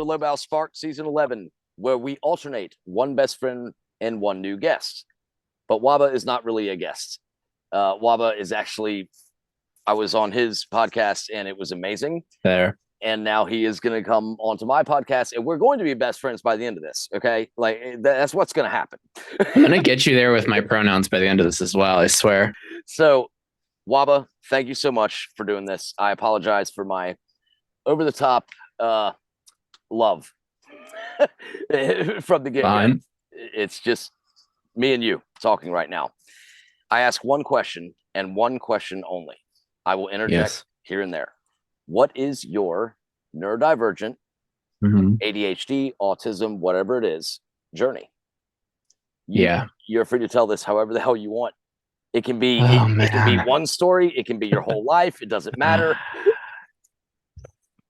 Lobau Spark Season 11, where we alternate one best friend and one new guest. But Waba is not really a guest. Waba is actually, I was on his podcast and it was amazing. There. And now he is going to come onto my podcast and we're going to be best friends by the end of this. Okay. Like that's what's going to happen. I'm going to get you there with my pronouns by the end of this as well, I swear. So, Waba, thank you so much for doing this. I apologize for my over the top love from the get go. It's just me and you talking right now. I ask one question and one question only. I will interject here and there. What is your neurodivergent, ADHD, autism, whatever it is, journey? You're free to tell this however the hell you want. It can be it can be one story. It can be your whole life. It doesn't matter.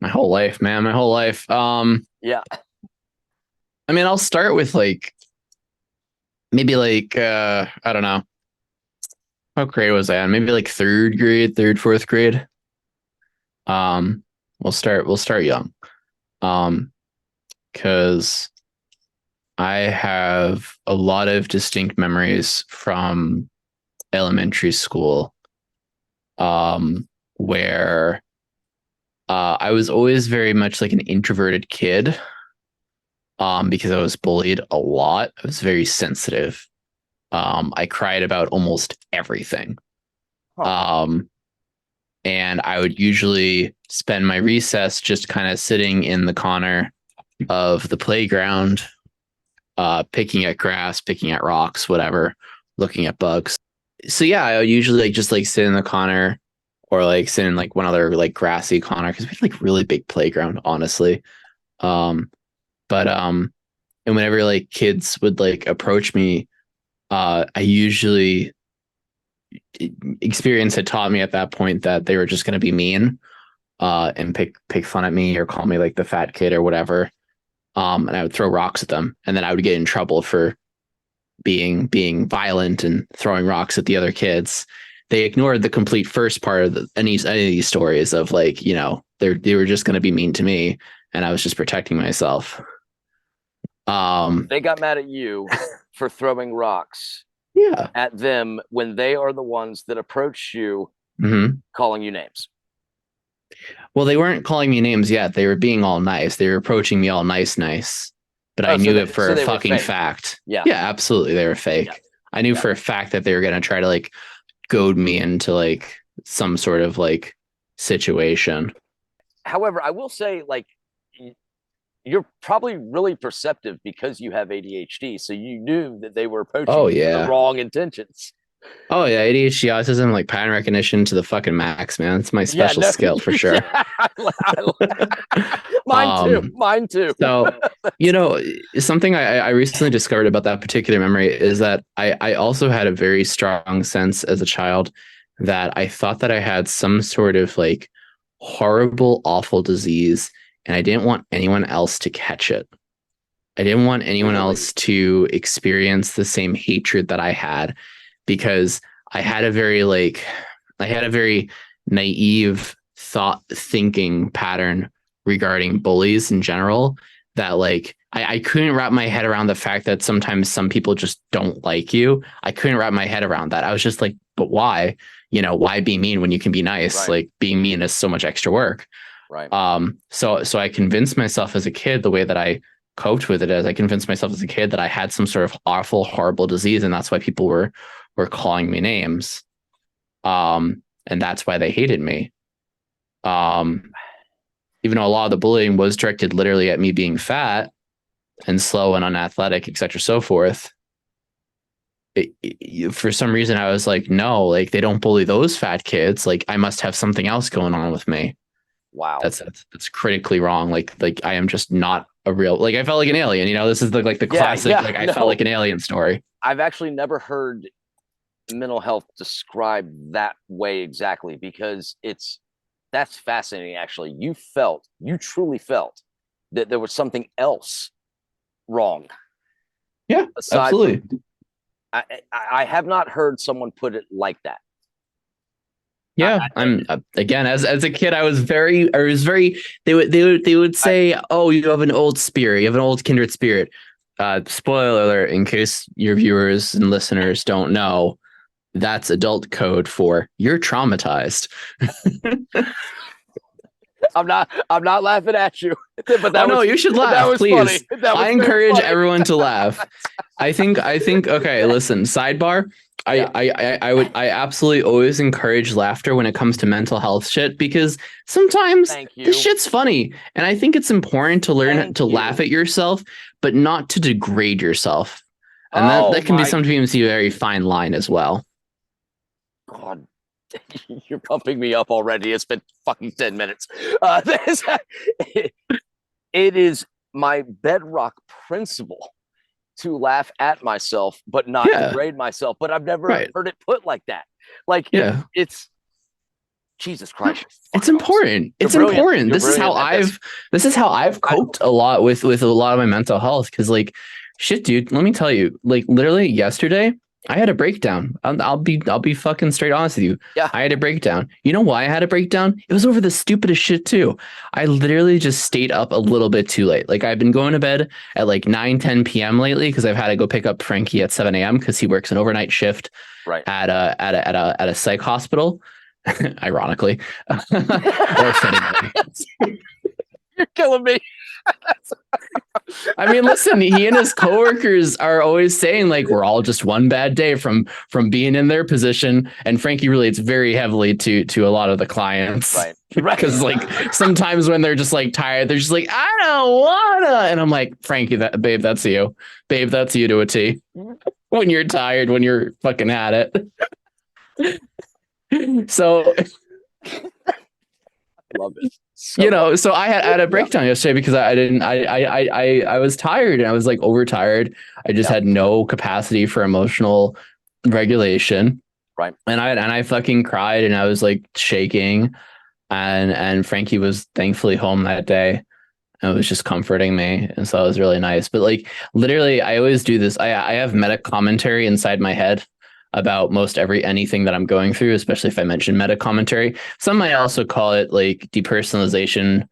My whole life, man. My whole life. Yeah. I mean, I'll start with maybe I don't know. What grade was I on? Maybe like fourth grade. We'll start young. Because I have a lot of distinct memories from elementary school, where I was always very much like an introverted kid, because I was bullied a lot. I was very sensitive. I cried about almost everything. And I would usually spend my recess just kind of sitting in the corner of the playground, picking at grass, picking at rocks, whatever, looking at bugs. So yeah, I would usually just sit in the corner or sit in one other grassy corner because we had really big playground, honestly. And whenever kids would approach me, I usually experience had taught me at that point that they were just going to be mean, and pick fun at me or call me the fat kid or whatever. And I would throw rocks at them, and then I would get in trouble for being violent and throwing rocks at the other kids. They ignored the complete first part of any of these stories of they were just going to be mean to me, and I was just protecting myself. They got mad at you for throwing rocks at them when they are the ones that approach you, calling you names. Well, they weren't calling me names yet. They were being all nice. They were approaching me all nice. But I knew it for a fucking fact. Yeah, absolutely. They were fake. Yeah. I knew for a fact that they were going to try to goad me into some sort of situation. However, I will say you're probably really perceptive because you have ADHD. So you knew that they were approaching you with the wrong intentions. Oh yeah, ADHD, autism, pattern recognition to the fucking max, man. It's my special skill for sure. Mine too. So, something I recently discovered about that particular memory is that I also had a very strong sense as a child that I thought that I had some sort of horrible, awful disease, and I didn't want anyone else to catch it. I didn't want anyone else to experience the same hatred that I had, because I had a very naive thinking pattern regarding bullies in general, that I couldn't wrap my head around the fact that sometimes some people just don't like you. I couldn't wrap my head around that. I was just but why? Why be mean when you can be nice? Right. Being mean is so much extra work. Right. So I convinced myself as a kid, the way that I coped with it is I convinced myself as a kid that I had some sort of awful, horrible disease, and that's why people were calling me names. And that's why they hated me. Even though a lot of the bullying was directed literally at me being fat and slow and unathletic, etc., so forth. For some reason, I was no, they don't bully those fat kids. I must have something else going on with me. Wow, that's critically wrong. I am just not a real. I felt like an alien. This is the classic. I felt like an alien story. I've actually never heard mental health described that way exactly, because that's fascinating. Actually, you truly felt that there was something else wrong. Yeah, absolutely. I have not heard someone put it like that. Yeah, I'm again as a kid I was very they would say, "Oh, you have an old spirit. You have an old kindred spirit." Spoiler alert in case your viewers and listeners don't know, that's adult code for you're traumatized. I'm not laughing at you, but Oh no, you should that laugh, was funny. please. That I was very encourage funny. everyone to laugh. I think okay, listen, sidebar. Yeah. I absolutely always encourage laughter when it comes to mental health shit because sometimes Thank this you. shit's funny. And I think it's important to learn Thank to laugh you. at yourself, but not to degrade yourself. And Oh that can be my sometimes a very fine line as well. God. You're pumping me up already. It's been fucking 10 minutes. This, it is my bedrock principle to laugh at myself, but not Yeah. degrade myself. But I've never Right. heard it put like that. Like Yeah. it's Jesus Christ, you're It's fucking awesome. important. You're It's brilliant. important. You're brilliant at this. This is how I've I, coped a lot with a lot of my mental health because like shit, dude. Let me tell you, like literally yesterday, I had a breakdown. I'll be fucking straight honest with you. yeah, I had a breakdown. You know why I had a breakdown? It was over the stupidest shit too. I literally just stayed up a little bit too late. Like I've been going to bed at like 9-10 p.m. lately because I've had to go pick up Frankie at 7 a.m. because he works an overnight shift right. at a psych hospital. Ironically, or fittingly. You're killing me. I mean, listen, he and his coworkers are always saying like we're all just one bad day from being in their position, and Frankie relates very heavily to a lot of the clients. Right. Right. Because like sometimes when they're just like tired, they're just like, I don't wanna. And I'm like, Frankie, babe, that's you. Babe, that's you to a T. When you're tired, when you're fucking at it. So Love it. So much. so had a breakdown yesterday because I didn't I was tired and I was like overtired. I just Yeah. had no capacity for emotional regulation. Right. And I fucking cried and I was like shaking and Frankie was thankfully home that day and it was just comforting me. And so it was really nice. But like literally I always do this. I have meta commentary inside my head about most anything that I'm going through, especially if I mention meta commentary. Some might also call it like depersonalization,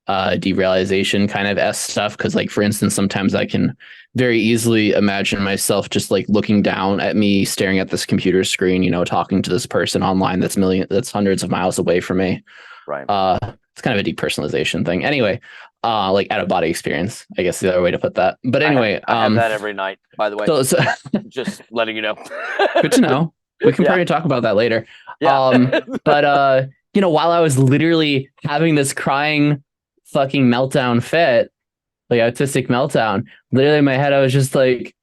derealization kind of stuff. Cause like, for instance, sometimes I can very easily imagine myself just like looking down at me, staring at this computer screen, talking to this person online that's hundreds of miles away from me. Right. It's kind of a depersonalization thing. Anyway, like out of body experience, I guess the other way to put that. But anyway, I have that every night, by the way. so just letting you know. good to know. We can probably talk about that later. Yeah. But while I was literally having this crying fucking meltdown fit, like autistic meltdown, literally in my head, I was just like,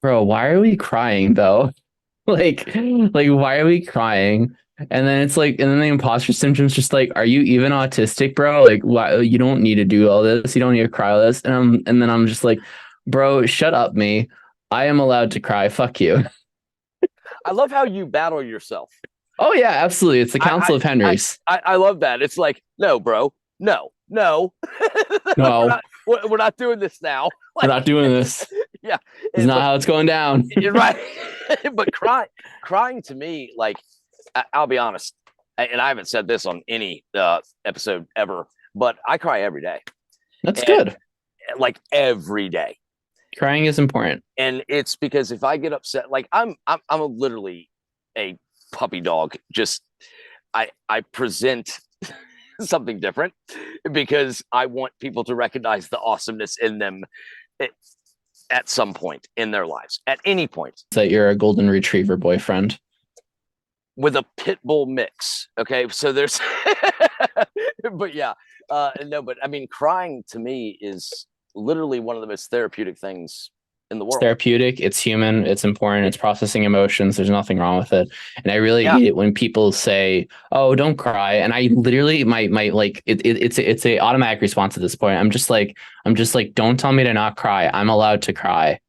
bro, why are we crying though? like why are we crying? And then it's like, and then the imposter symptom's just like, are you even autistic, bro? Like, why you don't need to do all this? You don't need to cry all this. And then I'm just like, bro, shut up, me. I am allowed to cry. Fuck you. I love how you battle yourself. Oh yeah, absolutely. It's the Council of Henrys. I love that. It's like, no, bro, no. No, we're not doing this now. We're not doing this. Yeah, it's not how it's going down. Right. But crying to me, like, I'll be honest, and I haven't said this on any episode ever, but I cry every day. That's good. Like every day. Crying is important, and it's because if I get upset, like I'm literally a puppy dog. Just I present something different because I want people to recognize the awesomeness in them at some point in their lives, at any point. That you're a golden retriever boyfriend with a pit bull mix. Okay, so there's, but yeah, no, but I mean, crying to me is literally one of the most therapeutic things in the world. It's therapeutic, it's human, it's important, it's processing emotions. There's nothing wrong with it. And I really hate it when people say, oh, don't cry. And I literally my like it's a automatic response at this point. I'm just like, don't tell me to not cry. I'm allowed to cry.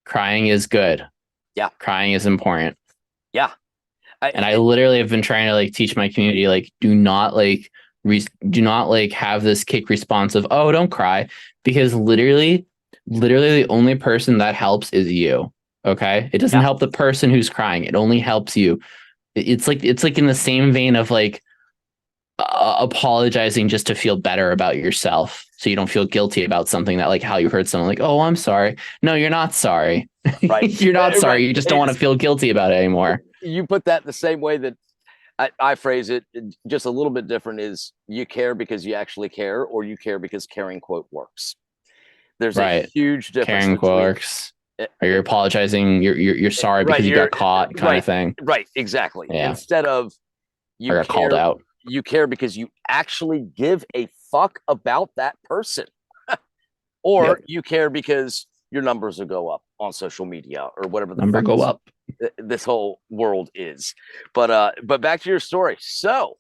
Crying is good. Yeah. Crying is important. Yeah. I literally have been trying to like teach my community, like, do not have this kick response of, oh, don't cry, because literally the only person that helps is you. Okay. It doesn't help the person who's crying. It only helps you. it's like in the same vein of like apologizing just to feel better about yourself, so you don't feel guilty about something that, like, how you hurt someone. Like, oh, I'm sorry. No, you're not sorry. Right. You're not sorry. Right. You just don't want to feel guilty about it anymore. You put that the same way that I phrase it, just a little bit different, is you care because you actually care, or you care because caring quote works. There's a Right. huge difference Caring between works. Or you're apologizing. You're sorry right, because you got caught, kind of right, thing. right, exactly. Yeah. Instead of I you got called care, out. you care because you actually give a fuck about that person, or Yep. you care because your numbers will go up on social media or whatever the Number fuck go up. this whole world is. But back to your story. So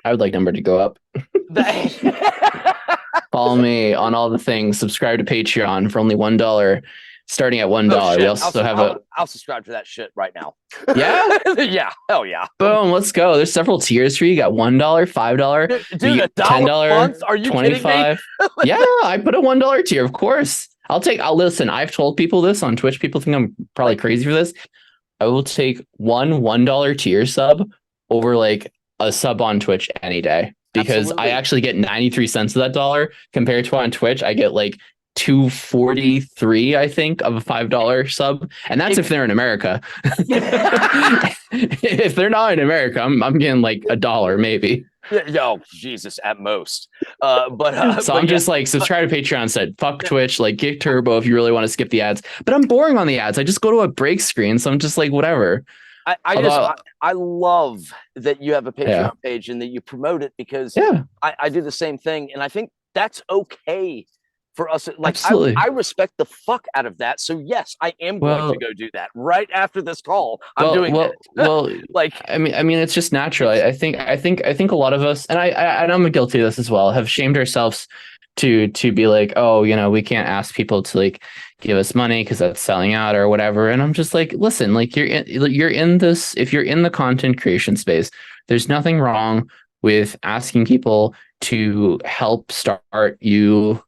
I would like number to go up. that Follow me on all the things. Subscribe to Patreon for only $1. Starting at $1. shit. We also have I'll subscribe to that shit right now. Yeah. Yeah, hell yeah. Boom. Let's go. There's several tiers for you. You got $1, $5. Dude, $1 a month? Are you kidding me? Yeah, I put a $1 tier, of course. I'll listen. I've told people this on Twitch. People think I'm probably crazy for this. I will take $1 tier sub over like a sub on Twitch any day, because Absolutely. I actually get 93 cents of that dollar, compared to on Twitch I get like 243, I think, of a $5 sub, and that's if they're in America. If they're not in America, I'm getting like $1 maybe. Yo, Jesus, at most. So but I'm just like, subscribe to Patreon, said fuck Twitch, like get Turbo if you really want to skip the ads. But I'm boring on the ads. I just go to a break screen, so I'm just like, whatever. I love that you have a Patreon page and that you promote it, because I do the same thing, and I think that's okay for us. Like, I respect the fuck out of that. So yes, I am going to go do that right after this call. I'm doing it. Well, like, I mean, it's just natural. I think a lot of us, and I'm guilty of this as well, have shamed ourselves to be like, oh, we can't ask people to like give us money because that's selling out or whatever. And I'm just like, listen, like, you're in this, if you're in the content creation space, there's nothing wrong with asking people to help start you,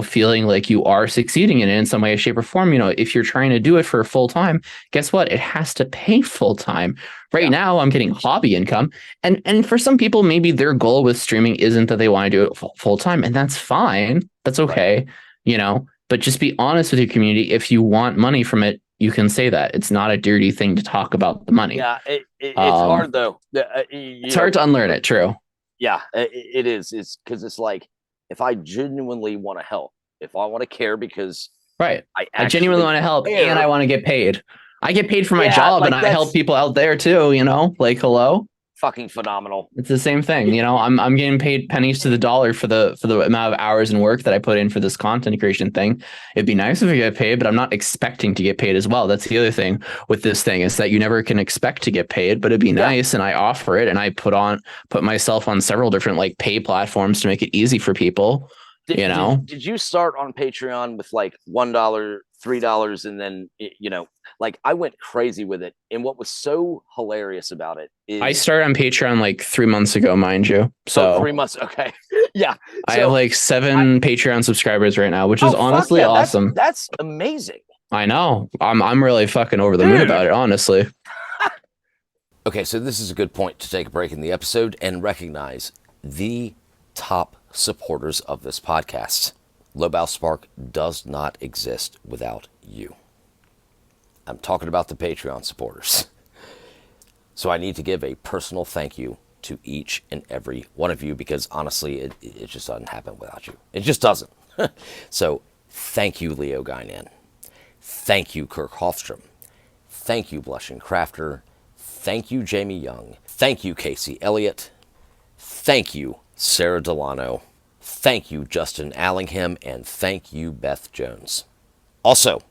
feeling like you are succeeding in it in some way, shape, or form. If you're trying to do it for full time, guess what? It has to pay full time. Right now, I'm getting hobby income, and for some people, maybe their goal with streaming isn't that they want to do it full time, and that's fine. That's okay, But just be honest with your community. If you want money from it, you can say that. It's not a dirty thing to talk about the money. Yeah, it's hard though. It's hard to unlearn it. True. Yeah, it is. It's because it's like, if I genuinely want to help, if I want to care, because I genuinely want to help, and I want to get paid. I get paid for my job, like, and I help people out there too. Like, hello. Fucking phenomenal. It's the same thing. I'm getting paid pennies to the dollar for the amount of hours and work that I put in for this content creation thing. It'd be nice if I get paid, but I'm not expecting to get paid as well. That's the other thing with this thing, is that you never can expect to get paid, but it'd be nice. And I offer it, and I put myself on several different like pay platforms to make it easy for people. Did you start on Patreon with like $1, $3, and then like, I went crazy with it? And what was so hilarious about it is, I started on Patreon like 3 months ago, mind you. So 3 months, okay. Yeah, I have like 7 Patreon subscribers right now, which is honestly awesome. That's amazing. I know. I'm really fucking over the moon about it, honestly. Okay, so this is a good point to take a break in the episode and recognize the top supporters of this podcast. Lobau Spark does not exist without you. I'm talking about the Patreon supporters. So I need to give a personal thank you to each and every one of you, because honestly, it just doesn't happen without you. It just doesn't. So thank you, Leo Guinan. Thank you, Kirk Hofstrom. Thank you, Blushing Crafter. Thank you, Jamie Young. Thank you, Casey Elliott. Thank you, Sarah Delano. Thank you, Justin Allingham. And thank you, Beth Jones. Also,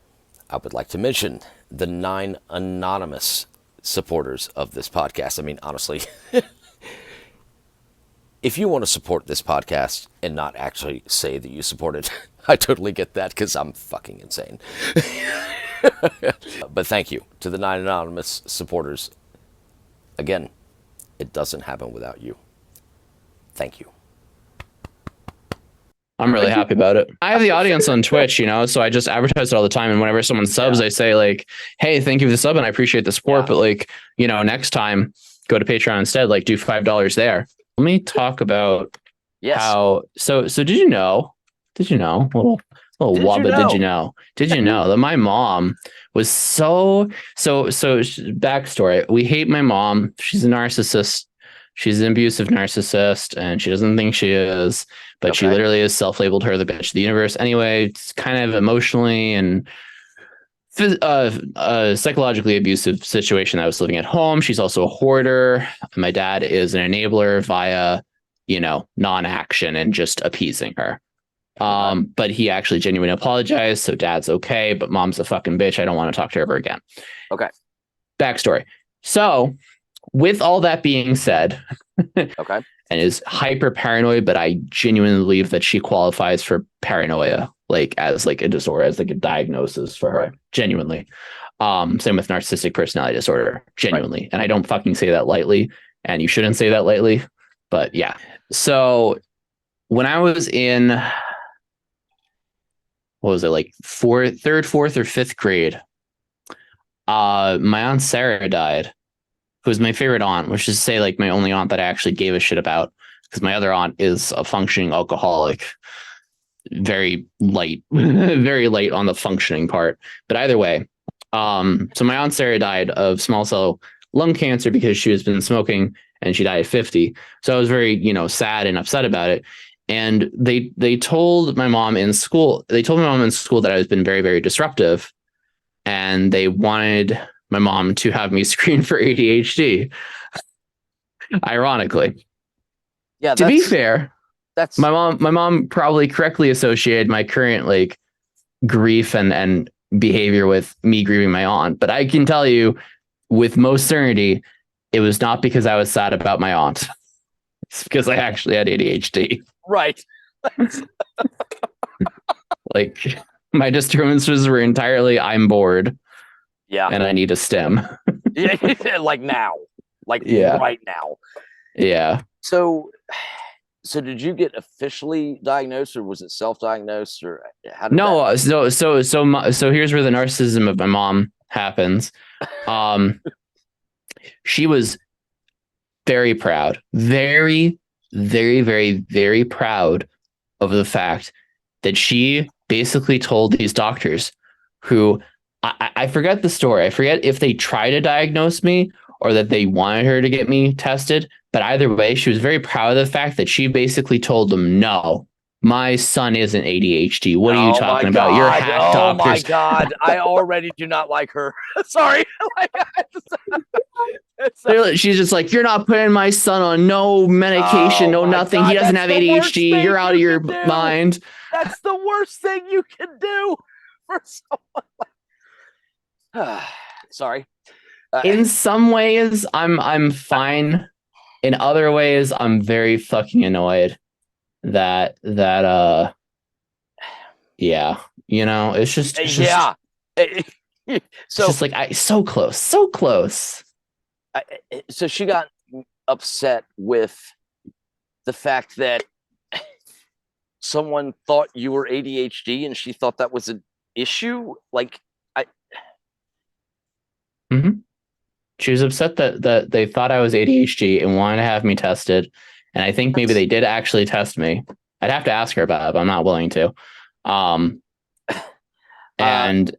I would like to mention the 9 anonymous supporters of this podcast. I mean, honestly, if you want to support this podcast and not actually say that you support it, I totally get that, because I'm fucking insane. But thank you to the 9 anonymous supporters. Again, it doesn't happen without you. Thank you. I'm really happy about it. I have the audience on Twitch, so I just advertise it all the time. And whenever someone subs, I say like, hey, thank you for the sub, and I appreciate the support. But like, next time go to Patreon instead, like do $5 there. Let me talk about how. So did you know? Did you know? Little Did you Waba, know? did you know? Did you know that my mom was so backstory? We hate my mom. She's a narcissist. She's an abusive narcissist, and she doesn't think she is, but she literally has self-labeled her the bitch of the universe. Anyway, it's kind of emotionally and psychologically abusive situation. I was living at home. She's also a hoarder. My dad is an enabler via, non-action and just appeasing her. But he actually genuinely apologized, so dad's okay, but mom's a fucking bitch. I don't want to talk to her ever again. Okay. Backstory. So, with all that being said, okay, and is hyper paranoid, but I genuinely believe that she qualifies for paranoia, like as like a disorder, as like a diagnosis for her. Right. Genuinely. Same with narcissistic personality disorder, genuinely. Right. And I don't fucking say that lightly, and you shouldn't say that lightly, but yeah. So when I was in, what was it, like third, fourth, or fifth grade, my aunt Sarah died, who was my favorite aunt, which is to say, like, my only aunt that I actually gave a shit about, because my other aunt is a functioning alcoholic, very light, very light on the functioning part. But either way, so my aunt Sarah died of small cell lung cancer because she has been smoking, and she died at 50. So I was very, sad and upset about it. And they told my mom in school, that I was been very, very disruptive, and they wanted my mom to have me screened for ADHD. Ironically. Yeah. To be fair, that's my mom probably correctly associated my current like grief and behavior with me grieving my aunt. But I can tell you with most certainty, it was not because I was sad about my aunt. It's because I actually had ADHD. Right. Like, my disturbances were entirely, I'm bored. Yeah. And I need a stem. Yeah. Like now. Like right now. Yeah. So did you get officially diagnosed, or was it self-diagnosed, or how did no that... so here's where the narcissism of my mom happens. She was very proud, very, very, very, very proud of the fact that she basically told these doctors, who I forget the story. I forget if they tried to diagnose me or that they wanted her to get me tested. But either way, she was very proud of the fact that she basically told them, no, my son isn't ADHD. What are you talking about? You're hack doctors. Oh my God. I already do not like her. Sorry. She's just like, you're not putting my son on no medication, no nothing. God, he doesn't have ADHD. You're out of your mind. That's the worst thing you can do for someone. Sorry. In some ways, I'm fine. In other ways, I'm very fucking annoyed that yeah, it's just yeah. So it's just like so close. So she got upset with the fact that someone thought you were ADHD, and she thought that was an issue. Like, She was upset that they thought I was ADHD and wanted to have me tested. And I think maybe they did actually test me. I'd have to ask her about it, but I'm not willing to. And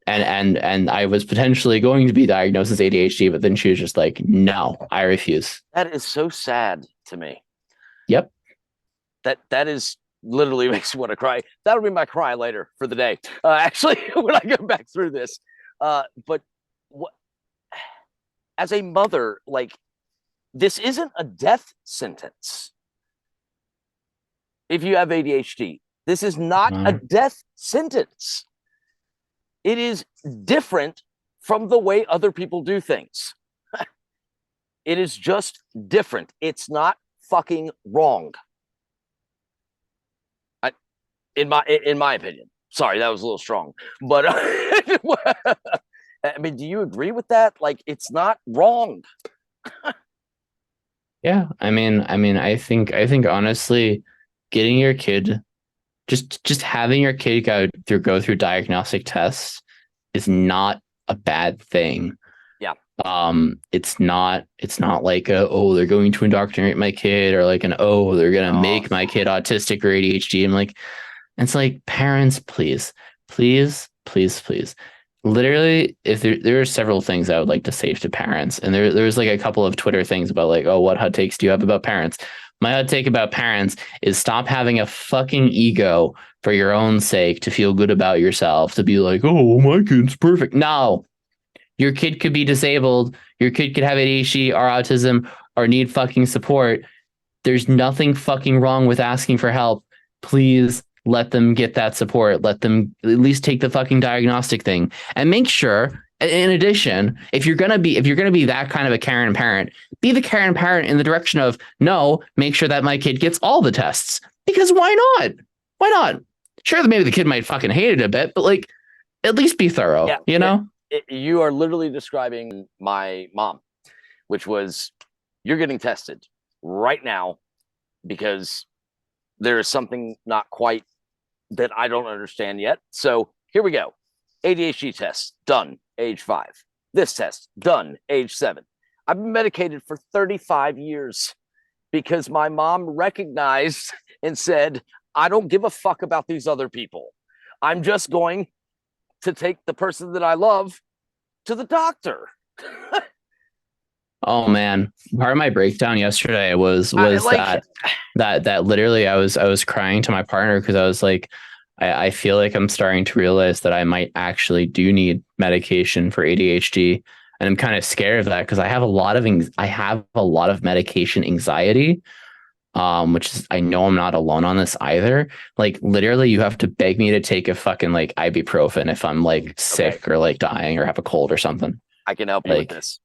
I was potentially going to be diagnosed as ADHD, but then she was just like, no, I refuse. That is so sad to me. Yep. That is literally makes me want to cry. That'll be my cry later for the day. Actually, when I go back through this. But what, as a mother, like, this isn't a death sentence. If you have ADHD, this is not a death sentence. It is different from the way other people do things. It is just different. It's not fucking wrong. In my opinion. Sorry, that was a little strong. But I mean, do you agree with that? Like, it's not wrong. Yeah, I mean, I think honestly, getting your kid, just having your kid go through diagnostic tests is not a bad thing. Yeah. It's not like oh, they're going to indoctrinate my kid, or like oh, they're gonna Oh, make my kid autistic or ADHD. I'm like, it's like, parents, please, please, please, please. Literally, if there are several things I would like to say to parents, and there's like a couple of Twitter things about like, oh, what hot takes do you have about parents? My hot take about parents is stop having a fucking ego for your own sake to feel good about yourself, to be like, oh, my kid's perfect. No, your kid could be disabled. Your kid could have ADHD or autism or need fucking support. There's nothing fucking wrong with asking for help. Please let them get that support. Let them at least take the fucking diagnostic thing, and make sure. In addition, if you're gonna be that kind of a Karen parent, be the Karen parent in the direction of no, make sure that my kid gets all the tests, because why not? Why not? Sure, maybe the kid might fucking hate it a bit, but like, at least be thorough, yeah. you know? You are literally describing my mom, which was, you're getting tested right now because there is something not quite that I don't understand yet. So here we go. ADHD test done, age 5. This test done, age 7. I've been medicated for 35 years because my mom recognized and said, I don't give a fuck about these other people. I'm just going to take the person that I love to the doctor. Oh man, part of my breakdown yesterday was Like, that literally I was crying to my partner because I was like, I feel like I'm starting to realize that I might actually do need medication for ADHD, and I'm kind of scared of that because I have a lot of medication anxiety, which is, I know I'm not alone on this either. Like literally, you have to beg me to take a fucking like ibuprofen if I'm like okay, sick or like dying or have a cold or something. I can help you with Like, this.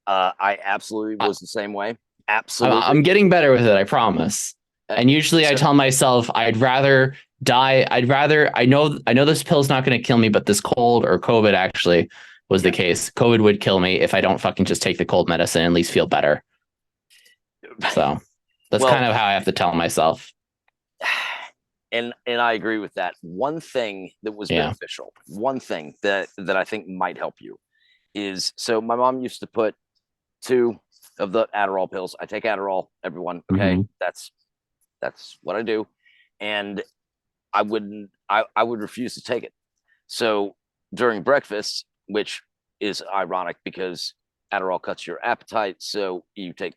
I absolutely was the same way. I'm Absolutely. getting better with it, I promise. Uh, And usually I so, tell myself I'd rather die. I know this pill's not going to kill me, but this cold or COVID actually was the yeah. case. COVID would kill me if I don't fucking just take the cold medicine and at least feel better. So that's Well, kind of how I have to tell myself. and I agree with that. One thing that was Yeah. beneficial, one thing that I think might help you is, so my mom used to put 2 of the Adderall pills. I take Adderall, everyone. Okay. Mm-hmm. That's what I do. And I would refuse to take it. So during breakfast, which is ironic because Adderall cuts your appetite, so you take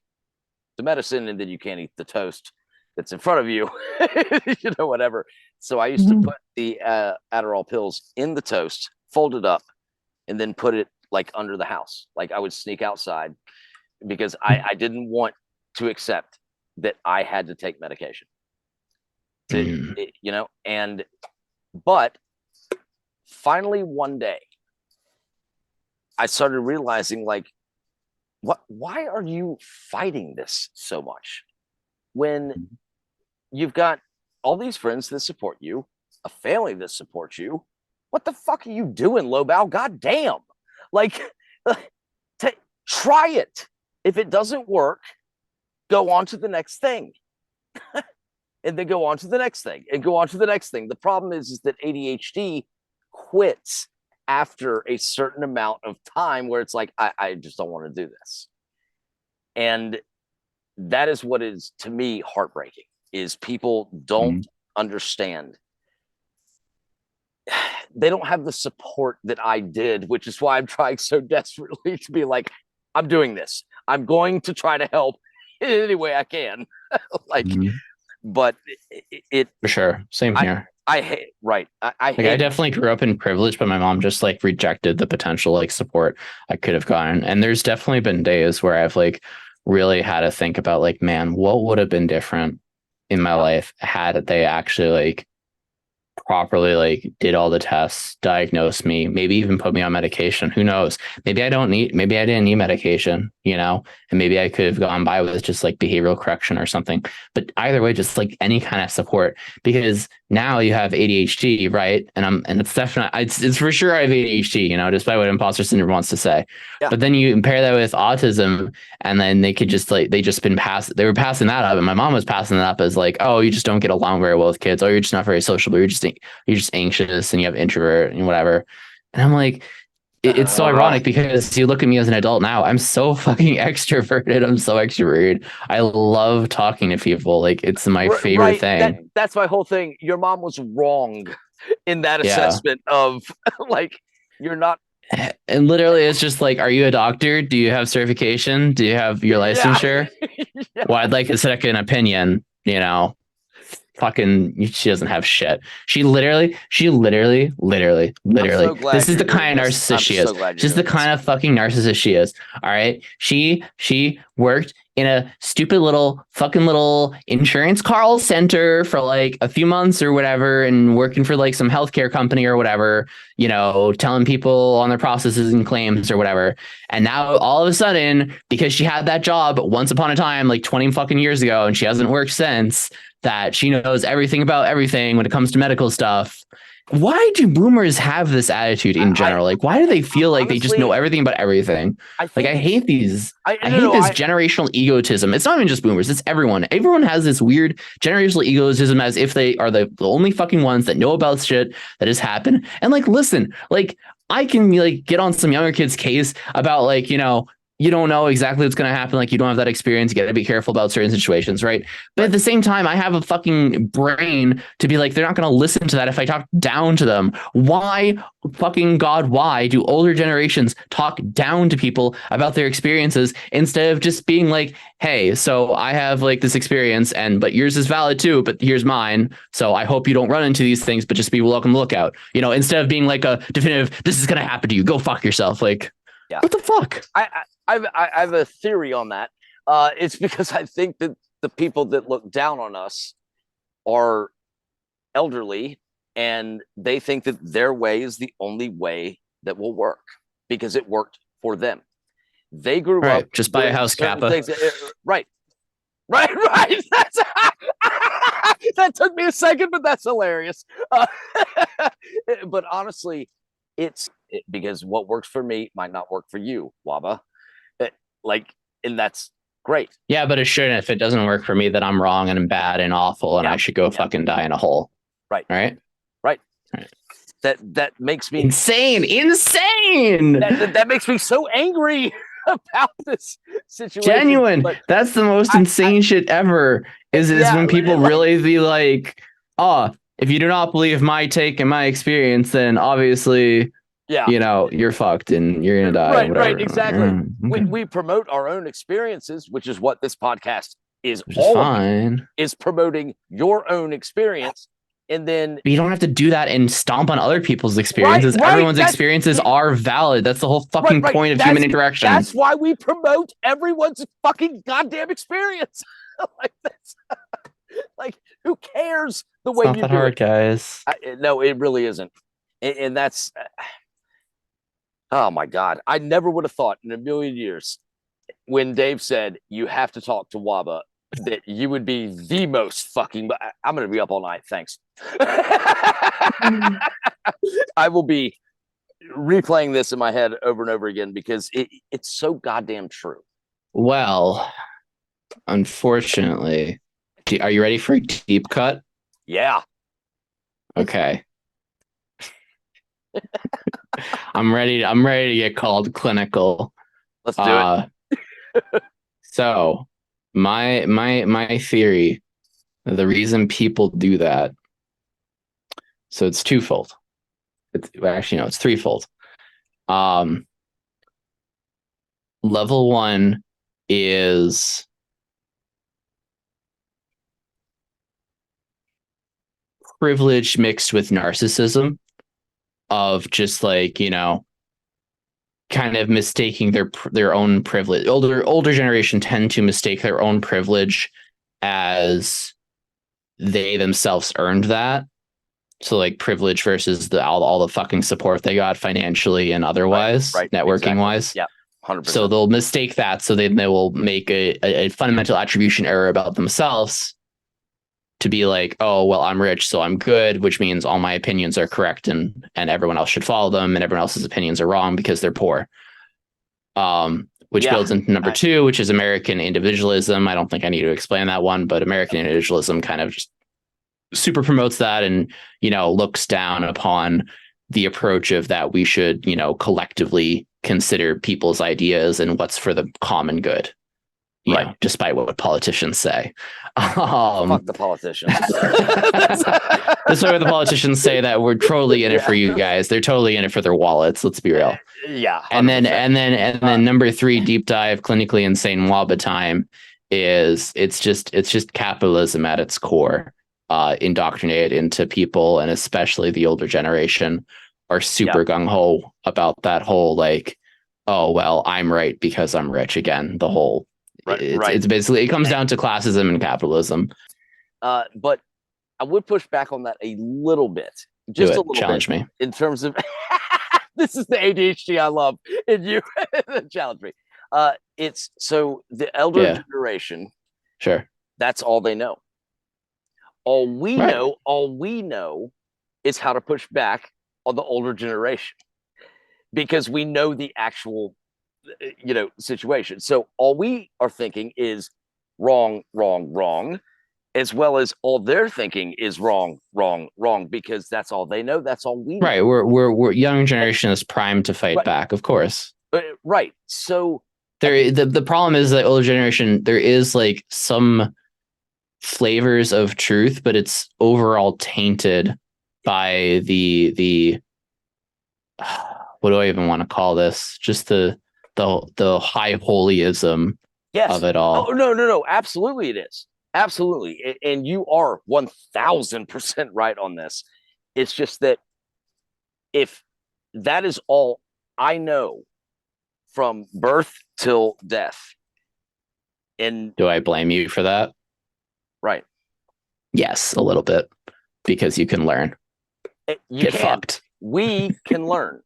the medicine and then you can't eat the toast that's in front of you, whatever. So I used to Mm-hmm. put the Adderall pills in the toast, fold it up, and then put it like under the house. Like I would sneak outside because I didn't want to accept that I had to take medication to, Mm-hmm. and but finally one day I started realizing, like, why are you fighting this so much when you've got all these friends that support you, a family that supports you? What the fuck are you doing, Lobau? God damn. Like, t- try it. If it doesn't work, go on to the next thing. And then go on to the next thing and go on to the next thing. The problem is that ADHD quits after a certain amount of time where it's like, I just don't want to do this. And that is what is, to me, heartbreaking, is people don't understand. They don't have the support that I did, which is why I'm trying so desperately to be like, I'm doing this. I'm going to try to help in any way I can. Like, Mm-hmm. but it For sure. Same I here. I hate, right. I Like I hate. definitely grew up in privilege, but my mom just like rejected the potential like support I could have gotten. And there's definitely been days where I've like really had to think about like, man, what would have been different in my Yeah. life had they actually like properly like did all the tests, diagnosed me, maybe even put me on medication. Who knows? Maybe I didn't need medication, and maybe I could have gone by with just like behavioral correction or something. But either way, just like any kind of support, because now you have ADHD, right? And it's definitely, it's for sure I have ADHD, despite what imposter syndrome wants to say. Yeah. But then you compare that with autism, and then they could just like, they were passing that up, and my mom was passing that up as like, oh, you just don't get along very well with kids, or you're just not very sociable, you're just anxious and you have introvert and whatever. And I'm like, it's so ironic because you look at me as an adult now. I'm so fucking extroverted. I'm so extroverted. I love talking to people. Like it's my favorite right. thing. That's my whole thing. Your mom was wrong in that Yeah. assessment of like you're not. And literally, it's just like, are you a doctor? Do you have certification? Do you have your Yeah. licensure? Yeah. Well, I'd like a second opinion. Fucking, she doesn't have shit. I'm so This glad is you're the doing kind of this. I'm narcissist she is. so glad you're She's the doing kind this. of fucking narcissist she is. All right. She worked in a stupid little insurance call center for like a few months or whatever, and working for like some healthcare company or whatever, telling people on their processes and claims or whatever. And now all of a sudden, because she had that job once upon a time, like 20 fucking years ago, and she hasn't worked since, that she knows everything about everything when it comes to medical stuff. Why do boomers have this attitude in general? Like, why do they feel like they just know Honestly, everything about everything? I Like, think I it's. hate these. I No, hate no, this generational egotism. It's not even just boomers, it's everyone. Everyone has this weird generational egotism as if they are the only fucking ones that know about shit that has happened. And like, listen, like, I can like get on some younger kids' case about like, you don't know exactly what's going to happen. Like, you don't have that experience. You got to be careful about certain situations, right? But at the same time, I have a fucking brain to be like, they're not going to listen to that if I talk down to them. Why, fucking God, why do older generations talk down to people about their experiences instead of just being like, hey, so I have like this experience, but yours is valid too, but here's mine. So I hope you don't run into these things, but just be welcome to look out. Instead of being like a definitive, this is going to happen to you. Go fuck yourself. Like, yeah. What the fuck? I have a theory on that. It's because I think that the people that look down on us are elderly, and they think that their way is the only way that will work because it worked for them. They grew right. up Just buy a house, Kappa. Things, right. That's, that took me a second, but that's hilarious. But honestly, because what works for me might not work for you, Waba. And that's great. Yeah, but it shouldn't. If it doesn't work for me, then I'm wrong and I'm bad and awful, and I should go fucking die in a hole. Right. Right. That makes me insane. That makes me so angry about this situation. Genuine. That's the most insane shit ever. Is when people really be like, oh, if you do not believe my take and my experience, then obviously, you're fucked and you're gonna die. Right, exactly. Okay. We promote our own experiences, which is what this podcast is. Is promoting your own experience. And then but you don't have to do that and stomp on other people's experiences. Right, everyone's experiences are valid. That's the whole fucking point of human interaction. That's why we promote everyone's fucking goddamn experience. Like, who cares the way you do it? It's not that hard, guys. No, it really isn't. And that's, oh my God. I never would have thought in a million years when Dave said, you have to talk to Waba, that you would be the most fucking. I'm going to be up all night. Thanks. I will be replaying this in my head over and over again because it's so goddamn true. Well, unfortunately, are you ready for a deep cut? Yeah. Okay. I'm ready to get called clinical. Let's do it. So my theory, the reason people do that, so it's twofold. It's threefold. Level one is privilege mixed with narcissism, of just like, kind of mistaking their own privilege. Older generation tend to mistake their own privilege as they themselves earned that. So like privilege versus all the fucking support they got financially and otherwise, networking wise. Yeah. 100%. So they'll mistake that. So they will make a fundamental attribution error about themselves to be like, oh, well, I'm rich, so I'm good, which means all my opinions are correct and everyone else should follow them, and everyone else's opinions are wrong because they're poor. Which builds into number two, which is American individualism. I don't think I need to explain that one, but American individualism kind of just super promotes that and, looks down upon the approach of that we should, collectively consider people's ideas and what's for the common good, right. despite what politicians say. Fuck the politicians. Despite what the politicians say, that we're totally in it for you guys. They're totally in it for their wallets. Let's be real. Yeah. 100%. And then number 3, deep dive, clinically insane Waba time is it's just capitalism at its core, indoctrinated into people, and especially the older generation are super gung-ho about that whole like, oh well, I'm right because I'm rich again. The whole it's basically, it comes down to classism and capitalism. But I would push back on that a little bit, just a little challenge bit, me in terms of this is the ADHD I love in you. Challenge me. It's so the elder generation. Sure. That's all they know. All we know is how to push back on the older generation, because we know the actual, situation. So all we are thinking is wrong, wrong, wrong, as well as all they're thinking is wrong, wrong, wrong, because that's all they know. That's all we know. Right. We're young generation is primed to fight back, of course. Right. So the problem is that older generation, there is like some flavors of truth, but it's overall tainted by the what do I even want to call this? Just the high holyism of it all. Oh no, absolutely it is. Absolutely. And you are 1000% right on this. It's just that if that is all I know from birth till death. And do I blame you for that? Right. Yes, a little bit, because you can learn. Get fucked. We can learn.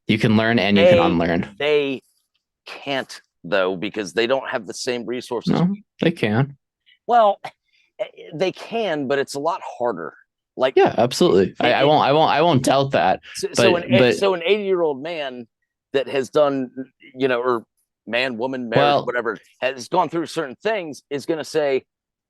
You can learn and you can unlearn. They can't, though, because they don't have the same resources. No, they can. Well, they can, but it's a lot harder. Like, yeah, absolutely. I won't doubt that. So an 80-year-old man that has done, or man, woman, marriage, whatever, has gone through certain things, is going to say,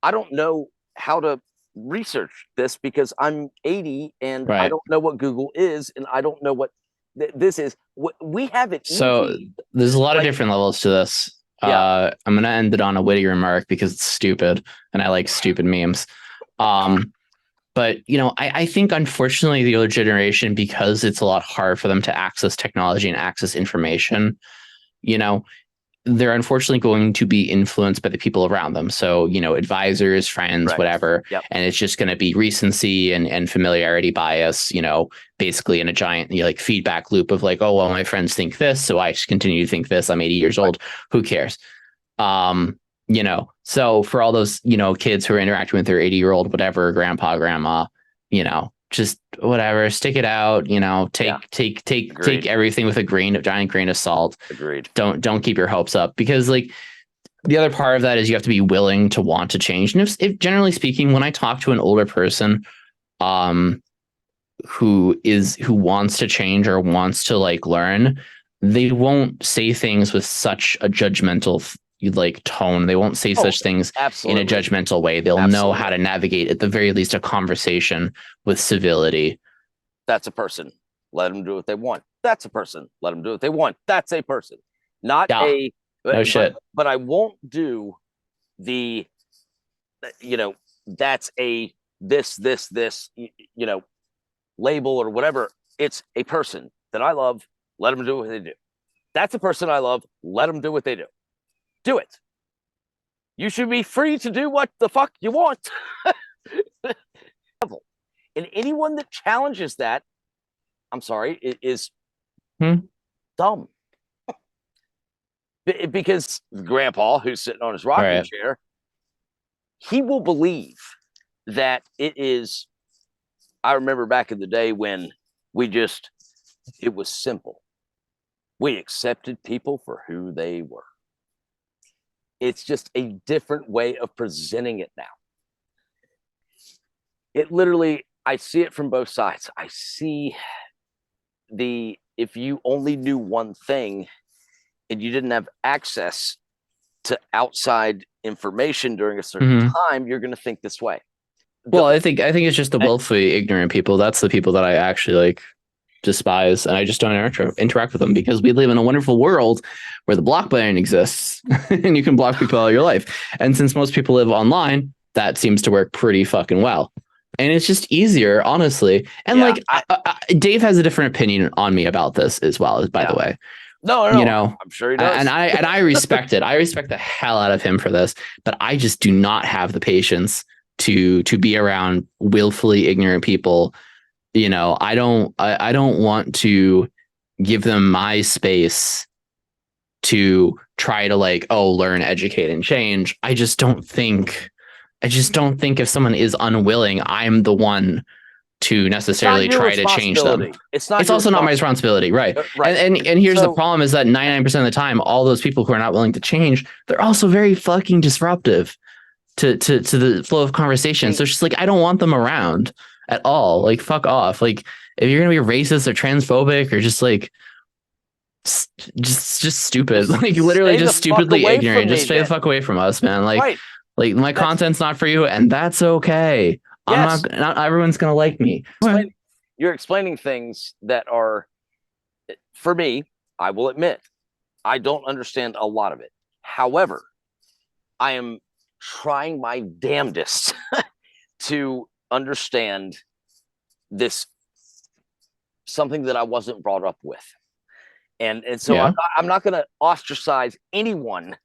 I don't know how to research this because I'm 80 and I don't know what Google is, and I don't know what this is. We have it easy. So there's a lot of different levels to this. I'm going to end it on a witty remark because it's stupid and I like stupid memes. But, I think, unfortunately, the older generation, because it's a lot harder for them to access technology and access information, they're unfortunately going to be influenced by the people around them. So, advisors, friends, whatever. Yep. And it's just going to be recency and familiarity bias, basically in a giant like feedback loop of like, oh, well, my friends think this, so I just continue to think this. I'm 80 years old. Who cares? So for all those, kids who are interacting with their 80-year-old, whatever, grandpa, grandma, just whatever, stick it out, take everything with a giant grain of salt. Agreed. Don't keep your hopes up, because like the other part of that is you have to be willing to want to change. And if generally speaking, when I talk to an older person, who wants to change or wants to like learn, they won't say things with such a judgmental like tone. They won't say such things in a judgmental way. They'll know how to navigate, at the very least, a conversation with civility. That's a person. Let them do what they want. That's a person. Let them do what they want. That's a person. Not a shit. But I won't do the that's a this label or whatever. It's a person that I love. Let them do what they do. That's a person I love. Let them do what they do. Do it. You should be free to do what the fuck you want. And anyone that challenges that, I'm sorry, it is dumb. Because grandpa, who's sitting on his rocking chair, he will believe that it is. I remember back in the day when it was simple. We accepted people for who they were. It's just a different way of presenting it now. It literally, I see it from both sides. I see if you only knew one thing and you didn't have access to outside information during a certain time, you're going to think this way. Well, I think it's just the willfully ignorant people. That's the people that I actually like. despise, and I just don't interact with them because we live in a wonderful world where the block button exists and you can block people all your life. And since most people live online, that seems to work pretty fucking well. And it's just easier, honestly. And Yeah, like, Dave has a different opinion on me about this as well, by the way. No, you know, I'm sure he does. And I respect it. I respect the hell out of him for this, but I just do not have the patience to be around willfully ignorant people. You know, I don't want to give them my space to try to like, oh, learn, educate, and change. I just don't think if someone is unwilling, I'm the one to necessarily try to change them. It's not. It's also not my responsibility, right? Right. And here's the problem: is that 99% of the time, all those people who are not willing to change, they're also very fucking disruptive to the flow of conversation. So it's just like I don't want them around at all. Like fuck off. Like if you're gonna be racist or transphobic or just like just stupid, like literally just stupidly ignorant, just stay the fuck away from us, man. Like my content's not for you, and that's okay. Yes. Not everyone's gonna like me. You're explaining things that are, for me, I will admit, I don't understand a lot of it. However, I am trying my damnedest to understand this, something that I wasn't brought up with. And so I'm not going to ostracize anyone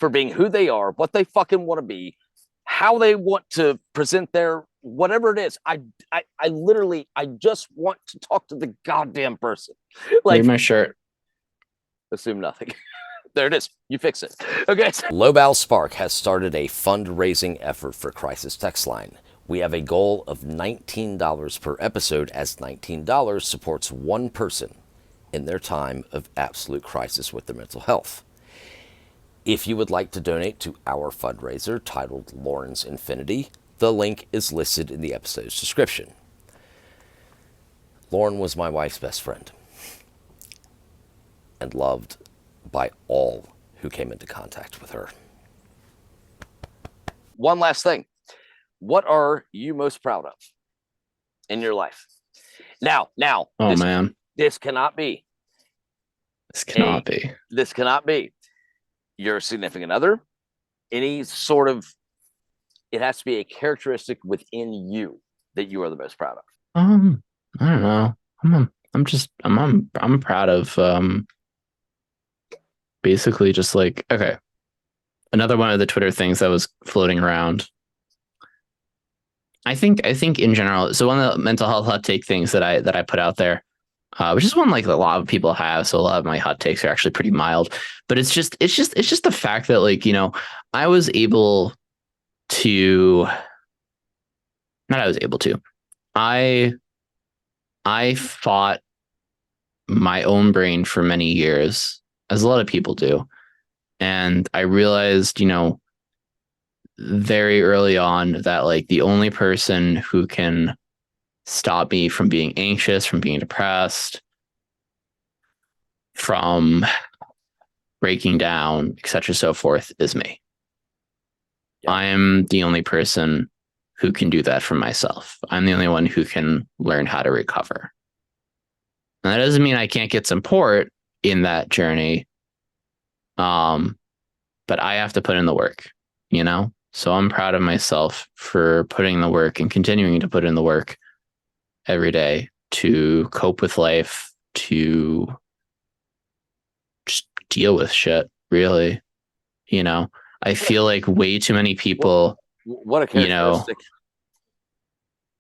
for being who they are, what they fucking want to be, how they want to present their whatever it is. I literally, I just want to talk to the goddamn person. Like my shirt. Assume nothing. There it is. You fix it. Okay. Lobal Spark has started a fundraising effort for Crisis Text Line. We have a goal of $19 per episode, as $19 supports one person in their time of absolute crisis with their mental health. If you would like to donate to our fundraiser titled Lauren's Infinity, the link is listed in the episode's description. Lauren was my wife's best friend and loved by all who came into contact with her. One last thing. What are you most proud of in your life? Now, oh man, this cannot be. This cannot be your significant other. Any sort of, it has to be a characteristic within you that you are the most proud of. I don't know. I'm proud of basically just like, okay. Another one of the Twitter things that was floating around. I think in general, so one of the mental health hot take things that I put out there, which is one like a lot of people have, so a lot of my hot takes are actually pretty mild, but it's just the fact that, like, you know, I fought my own brain for many years, as a lot of people do, and I realized, you know, very early on that like the only person who can stop me from being anxious, from being depressed, from breaking down, etc., so forth, is me. Yeah. I am the only person who can do that for myself. I'm the only one who can learn how to recover. And that doesn't mean I can't get support in that journey. But I have to put in the work, you know? So I'm proud of myself for putting the work and continuing to put in the work every day to cope with life, to just deal with shit, really. You know, I feel like way too many people, what a characteristic. You know,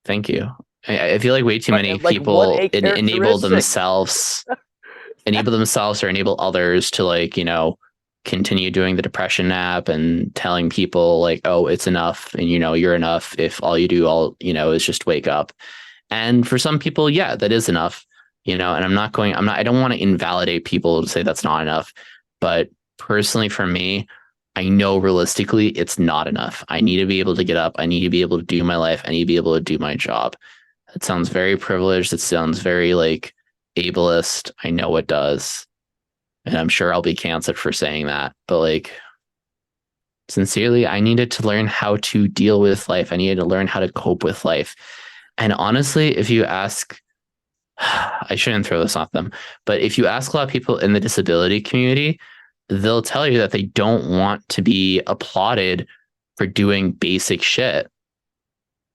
thank you. I feel like way too many people enable themselves or enable others to, like, you know, continue doing the depression nap and telling people like, oh, it's enough. And, you know, you're enough if all you do is just wake up. And for some people, yeah, that is enough, you know, and I don't want to invalidate people to say that's not enough. But personally, for me, I know realistically it's not enough. I need to be able to get up. I need to be able to do my life. I need to be able to do my job. It sounds very privileged. It sounds very like ableist. I know it does. And I'm sure I'll be canceled for saying that. But like, sincerely, I needed to learn how to deal with life. I needed to learn how to cope with life. And honestly, if you ask I shouldn't throw this off them, but if you ask a lot of people in the disability community, they'll tell you that they don't want to be applauded for doing basic shit,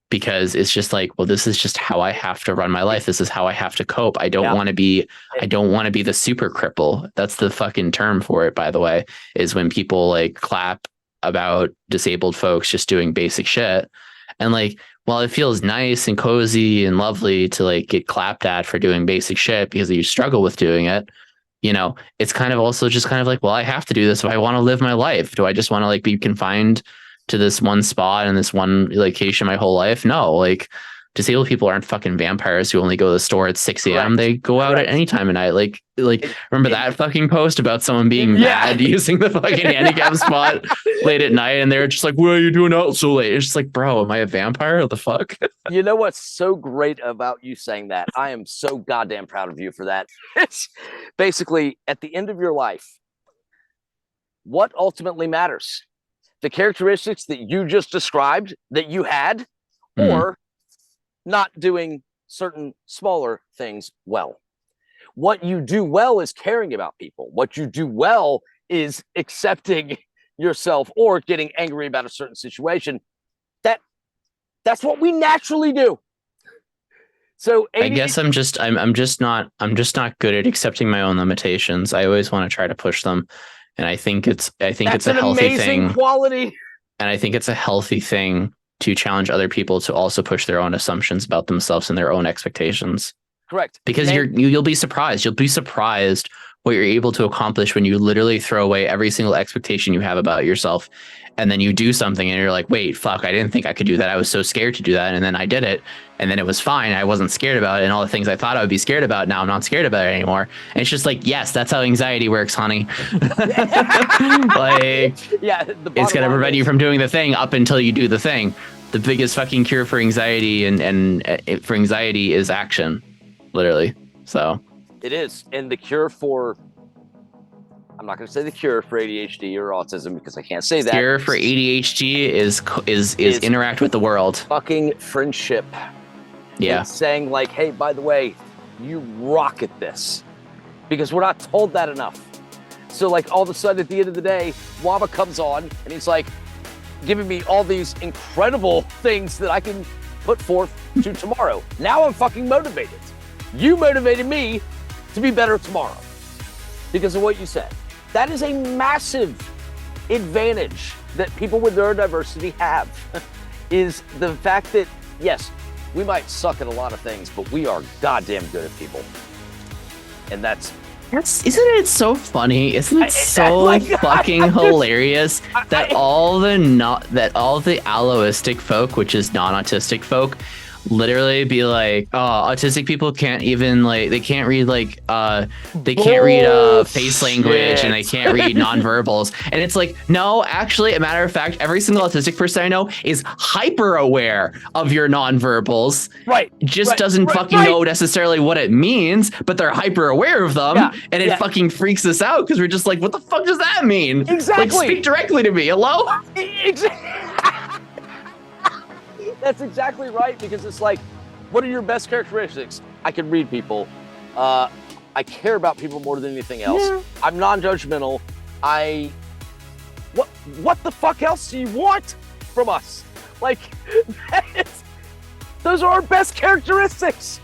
because it's just like, well, this is just how I have to run my life. This is how I have to cope. I don't want to be the super cripple. That's the fucking term for it, by the way, is when people like clap about disabled folks just doing basic shit. And like, while it feels nice and cozy and lovely to like get clapped at for doing basic shit because you struggle with doing it, it's kind of also just kind of like, well, I have to do this if I want to live my life. Do I just want to like be confined to this one spot and this one location my whole life? No, like disabled people aren't fucking vampires who only go to the store at 6 a.m. They go out at any time of night. Like remember that fucking post about someone being mad using the fucking handicap spot late at night, and they're just like, what are you doing out so late? It's just like, bro, am I a vampire? What the fuck? You know what's so great about you saying that? I am so goddamn proud of you for that. It's basically at the end of your life, what ultimately matters? The characteristics that you just described that you had, or not doing certain smaller things well. What you do well is caring about people. What you do well is accepting yourself or getting angry about a certain situation. That's what we naturally do. So I guess I'm just not good at accepting my own limitations. I always want to try to push them. And I think it's a healthy thing. Quality. And I think it's a healthy thing to challenge other people to also push their own assumptions about themselves and their own expectations. Correct. Because you'll be surprised. You'll be surprised what you're able to accomplish when you literally throw away every single expectation you have about yourself. And then you do something and you're like, wait, fuck, I didn't think I could do that. I was so scared to do that. And then I did it. And then it was fine. I wasn't scared about it. And all the things I thought I would be scared about, now I'm not scared about it anymore. And it's just like, yes, that's how anxiety works, honey. Like, it's going to prevent you from doing the thing up until you do the thing. The biggest fucking cure for anxiety and for anxiety is action, literally. So it is. And the cure for, I'm not going to say the cure for ADHD or autism because I can't say that. Cure for ADHD is interact with the world. Fucking friendship. Yeah. And saying like, hey, by the way, you rock at this. Because we're not told that enough. So like all of a sudden at the end of the day, Waba comes on and he's like giving me all these incredible things that I can put forth to tomorrow. Now I'm fucking motivated. You motivated me to be better tomorrow because of what you said. That is a massive advantage that people with neurodiversity have, is the fact that, yes, we might suck at a lot of things, but we are goddamn good at people. And isn't it so funny? Isn't it so fucking hilarious that all the alloistic folk, which is non-autistic folk, literally be like, oh, autistic people can't even like, they can't read like they can't read face language and they can't read nonverbals. And it's like, no, actually, a matter of fact, every single autistic person I know is hyper aware of your nonverbals. Right. Just doesn't fucking know necessarily what it means, but they're hyper aware of them. Yeah, and it fucking freaks us out because we're just like, what the fuck does that mean? Exactly. Like, speak directly to me. Hello? Exactly. That's exactly right, because it's like, what are your best characteristics? I can read people. I care about people more than anything else. Yeah. I'm non-judgmental. What the fuck else do you want from us? Like, those are our best characteristics.